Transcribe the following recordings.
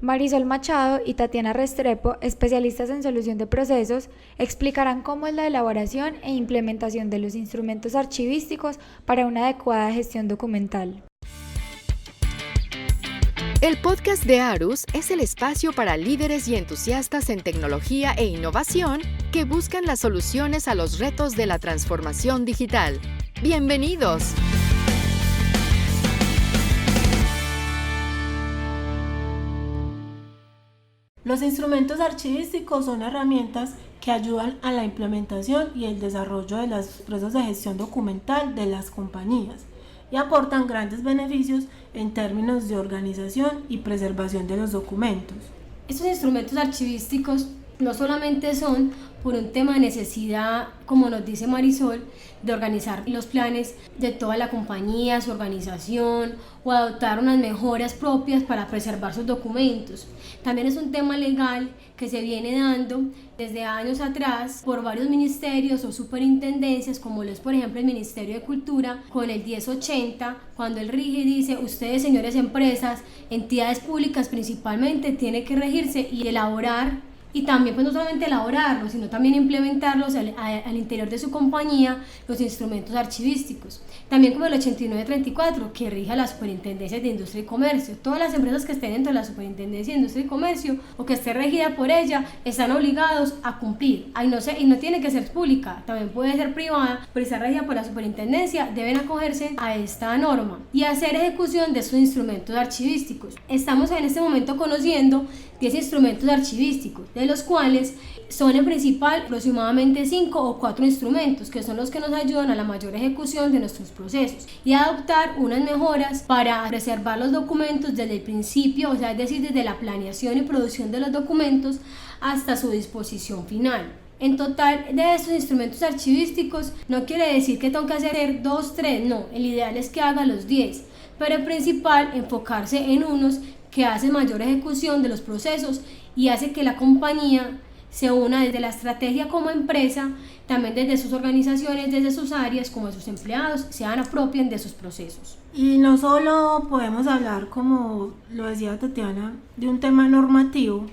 Marisol Machado y Tatiana Restrepo, especialistas en solución de procesos, explicarán cómo es la elaboración e implementación de los instrumentos archivísticos para una adecuada gestión documental. El podcast de Arus es el espacio para líderes y entusiastas en tecnología e innovación que buscan las soluciones a los retos de la transformación digital. ¡Bienvenidos! Los instrumentos archivísticos son herramientas que ayudan a la implementación y el desarrollo de los procesos de gestión documental de las compañías y aportan grandes beneficios en términos de organización y preservación de los documentos. Estos instrumentos archivísticos no solamente son por un tema de necesidad, como nos dice Marisol, de organizar los planes de toda la compañía, su organización, o adoptar unas mejoras propias para preservar sus documentos. También es un tema legal que se viene dando desde años atrás por varios ministerios o superintendencias, como lo es por ejemplo el Ministerio de Cultura, con el 1080, cuando él rige y dice: ustedes, señores empresas, entidades públicas principalmente, tienen que regirse y elaborar, y también pues no solamente elaborarlos, sino también implementarlos al interior de su compañía, los instrumentos archivísticos. También como el 8934, que rige a las superintendencias de Industria y Comercio. Todas las empresas que estén dentro de la Superintendencia de Industria y Comercio o que esté regida por ella están obligados a cumplir. Y no tiene que ser pública, también puede ser privada, pero está regida por la Superintendencia, deben acogerse a esta norma y hacer ejecución de sus instrumentos archivísticos. Estamos en este momento conociendo 10 instrumentos archivísticos, de los cuales son en principal aproximadamente 5 o 4 instrumentos, que son los que nos ayudan a la mayor ejecución de nuestros procesos y a adoptar unas mejoras para preservar los documentos desde el principio, o sea, es decir, desde la planeación y producción de los documentos hasta su disposición final. En total, de estos instrumentos archivísticos, no quiere decir que tengo que hacer 2, 3, no, el ideal es que haga los 10, pero en principal enfocarse en unos que hacen mayor ejecución de los procesos y hace que la compañía se una desde la estrategia como empresa, también desde sus organizaciones, desde sus áreas, como sus empleados, se apropien de sus procesos. Y no solo podemos hablar, como lo decía Tatiana, de un tema normativo,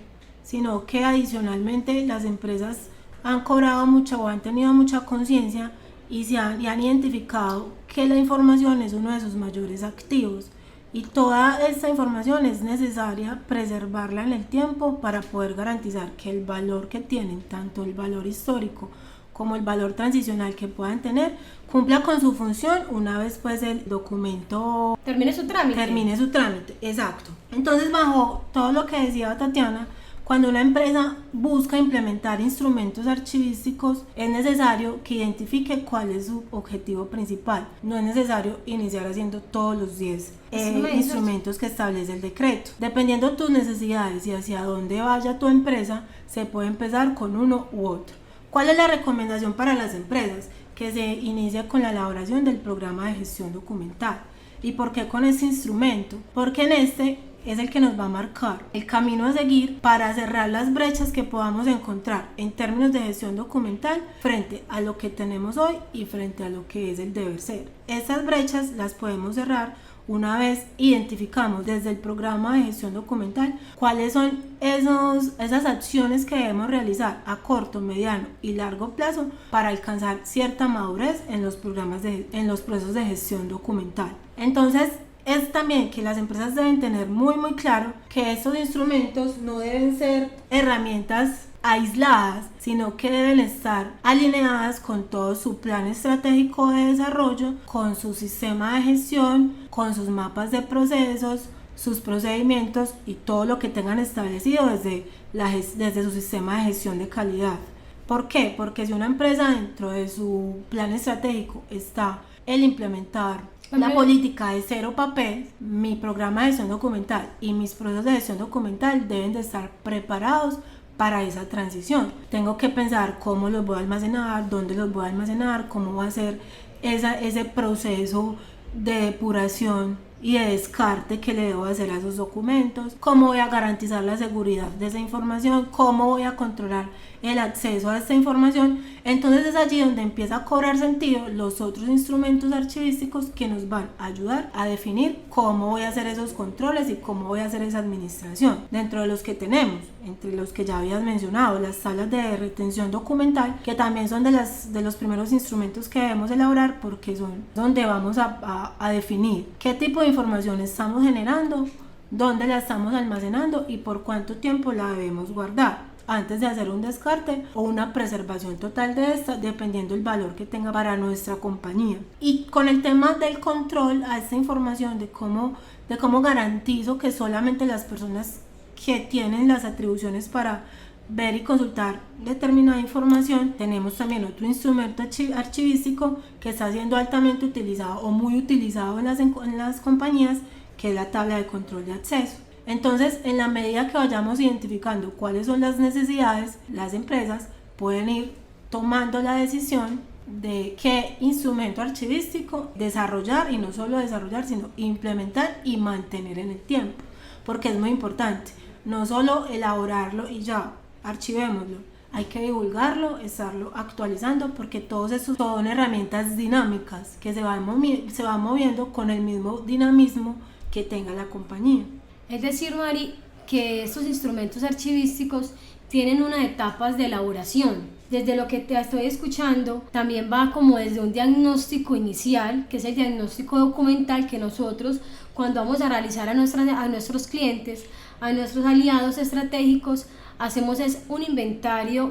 sino que adicionalmente las empresas han cobrado mucha o han tenido mucha conciencia y han identificado que la información es uno de sus mayores activos. Y toda esta información es necesaria preservarla en el tiempo para poder garantizar que el valor que tienen, tanto el valor histórico como el valor transicional que puedan tener, cumpla con su función una vez pues el documento termine su trámite. Exacto. Entonces, bajo todo lo que decía Tatiana, cuando una empresa busca implementar instrumentos archivísticos, es necesario que identifique cuál es su objetivo principal. No es necesario iniciar haciendo todos los 10 instrumentos que establece el decreto. Dependiendo de tus necesidades y hacia dónde vaya tu empresa, se puede empezar con uno u otro. ¿Cuál es la recomendación para las empresas? Que se inicie con la elaboración del programa de gestión documental. ¿Y por qué con este instrumento? Porque en este es el que nos va a marcar el camino a seguir para cerrar las brechas que podamos encontrar en términos de gestión documental frente a lo que tenemos hoy y frente a lo que es el deber ser. Estas brechas las podemos cerrar una vez identificamos desde el programa de gestión documental cuáles son esas acciones que debemos realizar a corto, mediano y largo plazo para alcanzar cierta madurez en los procesos de gestión documental. Entonces, es también que las empresas deben tener muy claro que estos instrumentos no deben ser herramientas aisladas, sino que deben estar alineadas con todo su plan estratégico de desarrollo, con su sistema de gestión, con sus mapas de procesos, sus procedimientos y todo lo que tengan establecido desde su sistema de gestión de calidad. ¿Por qué? Porque si una empresa dentro de su plan estratégico está el implementar la política de cero papel, mi programa de gestión documental y mis procesos de gestión documental deben de estar preparados para esa transición. Tengo que pensar cómo los voy a almacenar, dónde los voy a almacenar, cómo va a ser ese proceso de depuración y de descarte que le debo hacer a esos documentos, cómo voy a garantizar la seguridad de esa información, cómo voy a controlar el acceso a esta información. Entonces es allí donde empieza a cobrar sentido los otros instrumentos archivísticos que nos van a ayudar a definir cómo voy a hacer esos controles y cómo voy a hacer esa administración. Dentro de los que tenemos, entre los que ya habías mencionado, las tablas de retención documental, que también son de los primeros instrumentos que debemos elaborar, porque son donde vamos a definir qué tipo de información estamos generando, dónde la estamos almacenando y por cuánto tiempo la debemos guardar antes de hacer un descarte o una preservación total de esta, dependiendo del valor que tenga para nuestra compañía. Y con el tema del control a esta información, de cómo garantizo que solamente las personas que tienen las atribuciones para ver y consultar determinada información, tenemos también otro instrumento archivístico que está siendo altamente utilizado o muy utilizado en las compañías, que es la tabla de control de acceso. Entonces, en la medida que vayamos identificando cuáles son las necesidades, las empresas pueden ir tomando la decisión de qué instrumento archivístico desarrollar, y no solo desarrollar, sino implementar y mantener en el tiempo, porque es muy importante, no solo elaborarlo y ya, archivémoslo, hay que divulgarlo, estarlo actualizando, porque todos estos son herramientas dinámicas que se van moviendo con el mismo dinamismo que tenga la compañía. Es decir, Mari, que estos instrumentos archivísticos tienen unas etapas de elaboración. Desde lo que te estoy escuchando, también va como desde un diagnóstico inicial, que es el diagnóstico documental, que nosotros, cuando vamos a realizar a nuestros clientes, a nuestros aliados estratégicos, hacemos un inventario,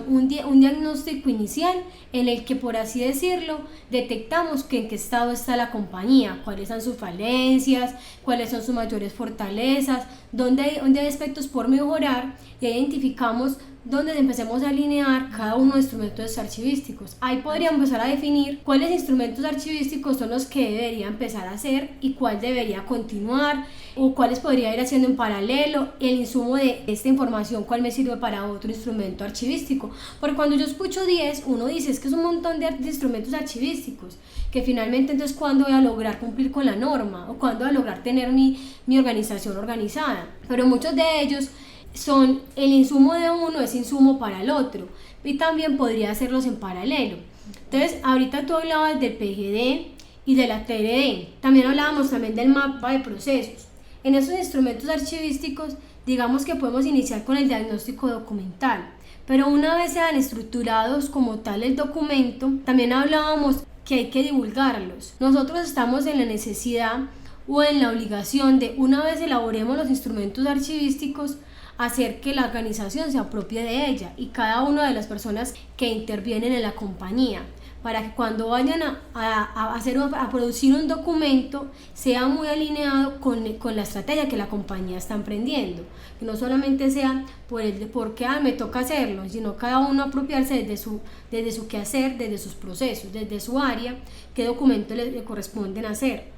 un diagnóstico inicial en el que, por así decirlo, detectamos en qué estado está la compañía, cuáles son sus falencias, cuáles son sus mayores fortalezas, dónde hay aspectos por mejorar, y identificamos donde empecemos a alinear cada uno de los instrumentos archivísticos. Ahí podríamos empezar a definir cuáles instrumentos archivísticos son los que debería empezar a hacer y cuál debería continuar, o cuáles podría ir haciendo en paralelo, el insumo de esta información, cuál me sirve para otro instrumento archivístico. Porque cuando yo escucho 10, uno dice, es que es un montón de instrumentos archivísticos, que finalmente entonces ¿cuándo voy a lograr cumplir con la norma? ¿O cuándo voy a lograr tener mi organización organizada? Pero muchos de ellos son el insumo de uno, es insumo para el otro, y también podría hacerlos en paralelo. Entonces, ahorita tú hablabas del PGD y de la TRD, también hablábamos también del mapa de procesos. En esos instrumentos archivísticos, digamos que podemos iniciar con el diagnóstico documental, pero una vez sean estructurados como tal el documento, también hablábamos que hay que divulgarlos. Nosotros estamos en la necesidad o en la obligación de, una vez elaboremos los instrumentos archivísticos, hacer que la organización se apropie de ella y cada una de las personas que intervienen en la compañía, para que cuando vayan a producir un documento sea muy alineado con la estrategia que la compañía está emprendiendo, que no solamente sea porque me toca hacerlo, sino cada uno apropiarse desde su quehacer, desde sus procesos, desde su área, qué documentos le corresponden hacer.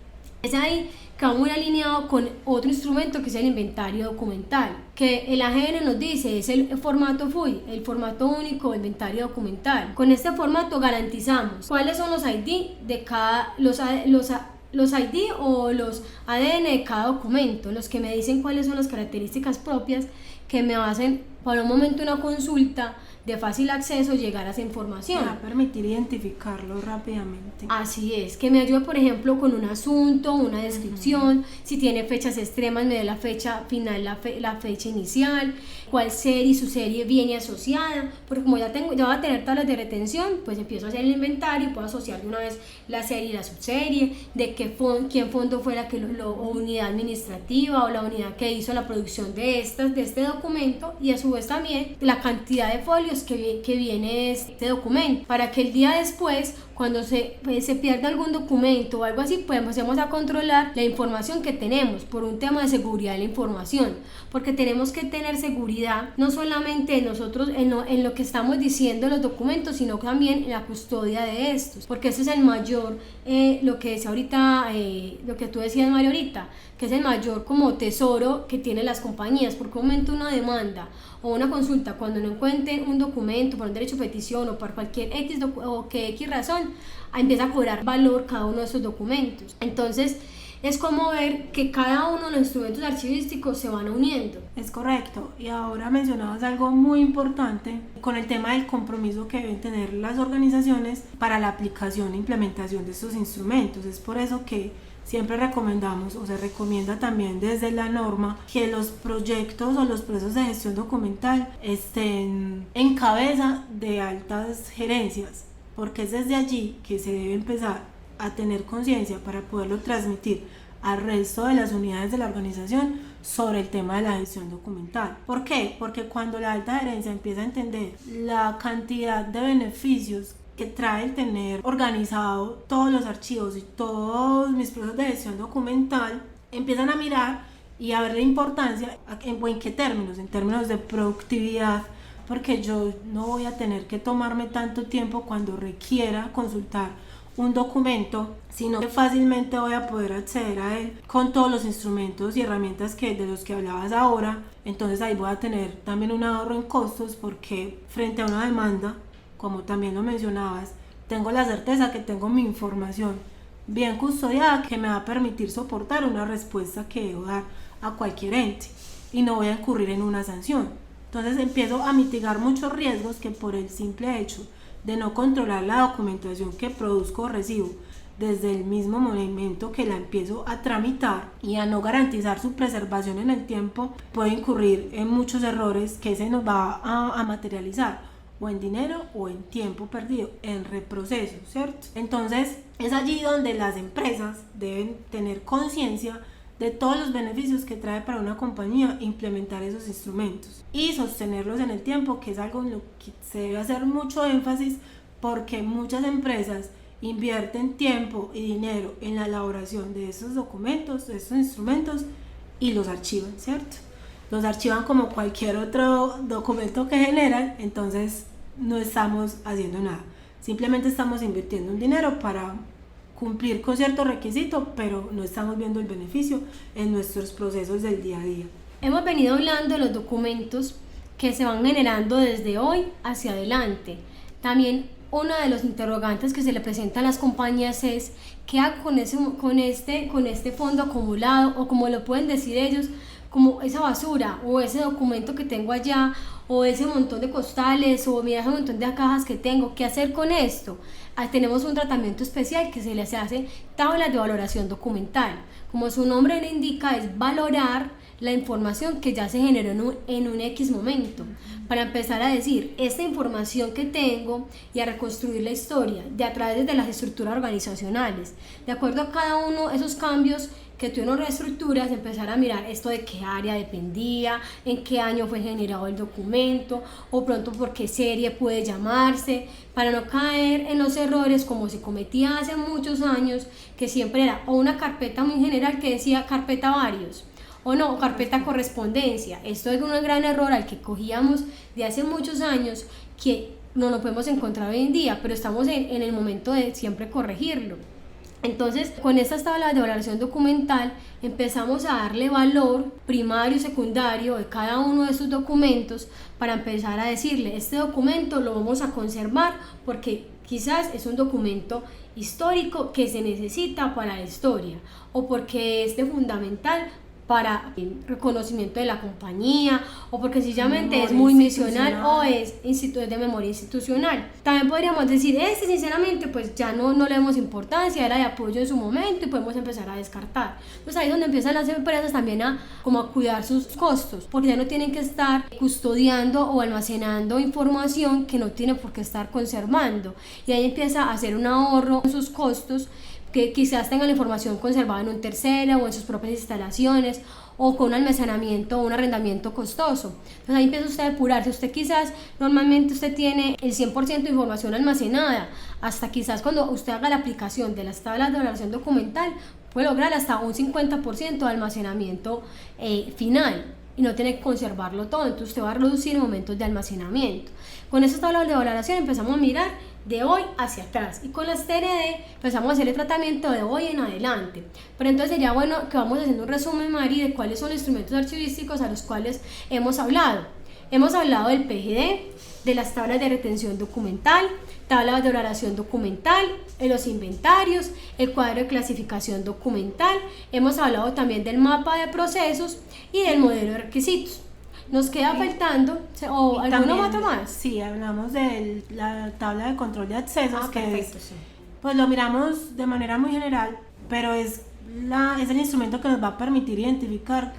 Es ahí que va muy alineado con otro instrumento, que es el inventario documental, que el AGN nos dice es el formato FUI, el formato único de inventario documental. Con este formato garantizamos cuáles son los ID de los ID o los ADN de cada documento, los que me dicen cuáles son las características propias que me hacen por un momento una consulta de fácil acceso llegar a esa información. Para permitir identificarlo rápidamente. Así es, que me ayude por ejemplo con un asunto, una descripción, si tiene fechas extremas me dé la fecha final, la fecha inicial, cuál serie y su serie viene asociada, porque como ya voy a tener tablas de retención, pues empiezo a hacer el inventario y puedo asociar de una vez la serie y la subserie, de quién fondo fue la que o unidad administrativa o la unidad que hizo la producción de este documento, y a su vez también la cantidad de folios que viene este documento, para que el día después, cuando se pierda algún documento o algo así, pues empecemos a controlar la información que tenemos por un tema de seguridad de la información, porque tenemos que tener seguridad no solamente nosotros en lo que estamos diciendo en los documentos, sino también en la custodia de estos, porque ese es el mayor, lo que decía ahorita, lo que tú decías, Mario, ahorita, que es el mayor como tesoro que tienen las compañías, porque un momento una demanda o una consulta, cuando no encuentren un documento por un derecho de petición o por cualquier X razón, empieza a cobrar valor cada uno de esos documentos. Entonces, es como ver que cada uno de los instrumentos archivísticos se van uniendo. Es correcto, y ahora mencionabas algo muy importante con el tema del compromiso que deben tener las organizaciones para la aplicación e implementación de estos instrumentos. Es por eso que siempre recomendamos, o se recomienda también desde la norma, que los proyectos o los procesos de gestión documental estén en cabeza de altas gerencias, porque es desde allí que se debe empezar a tener conciencia para poderlo transmitir al resto de las unidades de la organización sobre el tema de la gestión documental. ¿Por qué? Porque cuando la alta gerencia empieza a entender la cantidad de beneficios que trae el tener organizado todos los archivos y todos mis procesos de gestión documental, empiezan a mirar y a ver la importancia en qué términos, en términos de productividad, porque yo no voy a tener que tomarme tanto tiempo cuando requiera consultar un documento, sino que fácilmente voy a poder acceder a él con todos los instrumentos y herramientas de los que hablabas ahora. Entonces ahí voy a tener también un ahorro en costos, porque frente a una demanda, como también lo mencionabas, tengo la certeza que tengo mi información bien custodiada, que me va a permitir soportar una respuesta que debo dar a cualquier ente y no voy a incurrir en una sanción. Entonces empiezo a mitigar muchos riesgos que por el simple hecho de no controlar la documentación que produzco o recibo desde el mismo momento que la empiezo a tramitar y a no garantizar su preservación en el tiempo, puedo incurrir en muchos errores que se nos va a materializar o en dinero o en tiempo perdido, en reproceso, ¿cierto? Entonces es allí donde las empresas deben tener conciencia de todos los beneficios que trae para una compañía implementar esos instrumentos y sostenerlos en el tiempo, que es algo en lo que se debe hacer mucho énfasis, porque muchas empresas invierten tiempo y dinero en la elaboración de esos documentos, de esos instrumentos, y los archivan, ¿cierto? Los archivan como cualquier otro documento que generan. Entonces no estamos haciendo nada, simplemente estamos invirtiendo un dinero para cumplir con cierto requisito, pero no estamos viendo el beneficio en nuestros procesos del día a día. Hemos venido hablando de los documentos que se van generando desde hoy hacia adelante. También uno de los interrogantes que se le presentan a las compañías es ¿qué hago con este fondo acumulado? O como lo pueden decir ellos, como esa basura o ese documento que tengo allá, o ese montón de costales, o mira ese montón de cajas que tengo, ¿qué hacer con esto? Tenemos un tratamiento especial que se les hace tablas de valoración documental. Como su nombre le indica, es valorar la información que ya se generó en un X momento, para empezar a decir esta información que tengo y a reconstruir la historia a través de las estructuras organizacionales, de acuerdo a cada uno de esos cambios que tuvieron reestructuras, empezar a mirar esto de qué área dependía, en qué año fue generado el documento, o pronto por qué serie puede llamarse, para no caer en los errores como se cometía hace muchos años, que siempre era o una carpeta muy general que decía carpeta varios, o no, carpeta correspondencia. Esto es un gran error al que cogíamos de hace muchos años, que no lo podemos encontrar hoy en día, pero estamos en el momento de siempre corregirlo. Entonces, con estas tablas de valoración documental empezamos a darle valor primario y secundario de cada uno de estos documentos, para empezar a decirle, este documento lo vamos a conservar porque quizás es un documento histórico que se necesita para la historia, o porque es de fundamental para el reconocimiento de la compañía, o porque sencillamente es muy misional o es de memoria institucional. También podríamos decir, sinceramente pues ya no le damos importancia, era de apoyo en su momento y podemos empezar a descartar. Pues ahí es donde empiezan las empresas también a cuidar sus costos, porque ya no tienen que estar custodiando o almacenando información que no tiene por qué estar conservando, y ahí empieza a hacer un ahorro en sus costos, que quizás tengan la información conservada en un tercero o en sus propias instalaciones, o con un almacenamiento o un arrendamiento costoso. Entonces ahí empieza usted a depurar. Si usted quizás normalmente usted tiene el 100% de información almacenada, hasta quizás cuando usted haga la aplicación de las tablas de valoración documental puede lograr hasta un 50% de almacenamiento final, y no tiene que conservarlo todo. Entonces usted va a reducir momentos de almacenamiento. Con esas tablas de valoración empezamos a mirar de hoy hacia atrás, y con las TRD empezamos a hacer el tratamiento de hoy en adelante. Pero entonces sería bueno que vamos haciendo un resumen, Mari, de cuáles son los instrumentos archivísticos a los cuales hemos hablado. Hemos hablado del PGD, de las tablas de retención documental, tablas de valoración documental, de los inventarios, el cuadro de clasificación documental. Hemos hablado también del mapa de procesos y del modelo de requisitos. Nos queda faltando, o alguno otro más. Sí, hablamos de la tabla de control de accesos, que perfecto, es, sí. pues lo miramos de manera muy general, pero es el instrumento que nos va a permitir identificar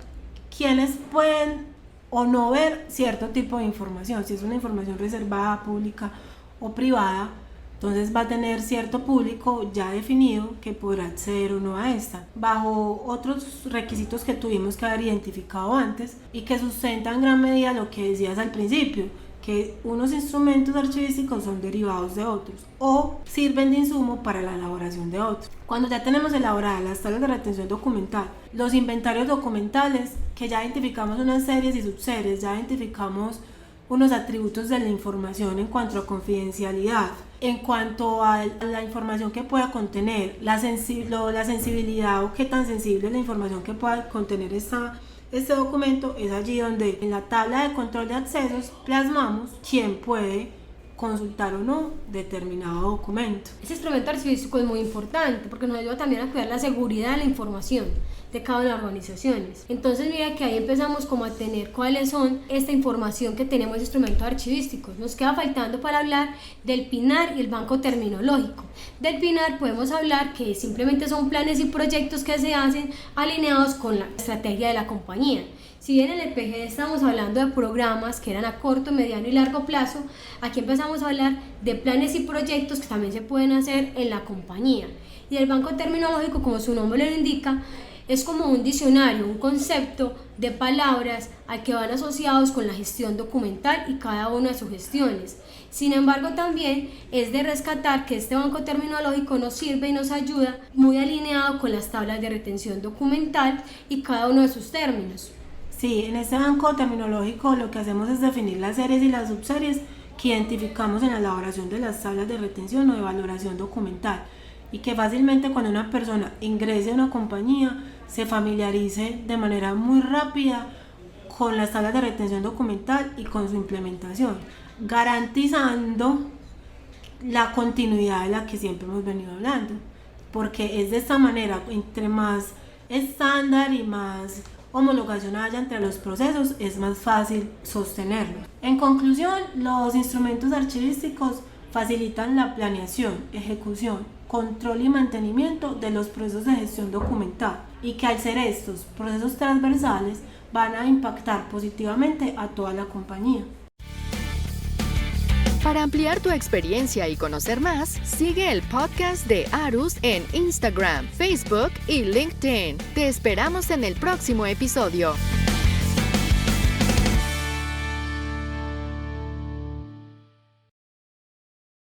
quiénes pueden o no ver cierto tipo de información, si es una información reservada, pública o privada. Entonces va a tener cierto público ya definido que podrá acceder o no a esta, bajo otros requisitos que tuvimos que haber identificado antes y que sustentan en gran medida lo que decías al principio, que unos instrumentos archivísticos son derivados de otros o sirven de insumo para la elaboración de otros. Cuando ya tenemos elaboradas las tablas de retención documental, los inventarios documentales, que ya identificamos unas series y subseries, ya identificamos unos atributos de la información en cuanto a confidencialidad, en cuanto a la información que pueda contener, la sensibilidad o qué tan sensible es la información que pueda contener este documento. Es allí donde en la tabla de control de accesos plasmamos quién puede consultar o no determinado documento. Ese instrumento archivístico es muy importante porque nos ayuda también a cuidar la seguridad de la información de cada una de las organizaciones. Entonces mira que ahí empezamos como a tener cuáles son esta información que tenemos de instrumentos archivísticos. Nos queda faltando para hablar del PINAR y el banco terminológico. Del PINAR podemos hablar que simplemente son planes y proyectos que se hacen alineados con la estrategia de la compañía. Si bien en el PGD estamos hablando de programas que eran a corto, mediano y largo plazo, aquí empezamos a hablar de planes y proyectos que también se pueden hacer en la compañía. Y el banco terminológico, como su nombre lo indica, es como un diccionario, un concepto de palabras al que van asociados con la gestión documental y cada una de sus gestiones. Sin embargo, también es de rescatar que este banco terminológico nos sirve y nos ayuda muy alineado con las tablas de retención documental y cada uno de sus términos. Sí, en este banco terminológico lo que hacemos es definir las series y las subseries que identificamos en la elaboración de las tablas de retención o de valoración documental, y que fácilmente cuando una persona ingrese a una compañía se familiarice de manera muy rápida con las tablas de retención documental y con su implementación, garantizando la continuidad de la que siempre hemos venido hablando, porque es de esta manera, entre más estándar y más homologación haya entre los procesos, es más fácil sostenerlo. En conclusión, los instrumentos archivísticos facilitan la planeación, ejecución, control y mantenimiento de los procesos de gestión documental, y que al ser estos procesos transversales van a impactar positivamente a toda la compañía. Para ampliar tu experiencia y conocer más, sigue el podcast de Arus en Instagram, Facebook y LinkedIn. Te esperamos en el próximo episodio.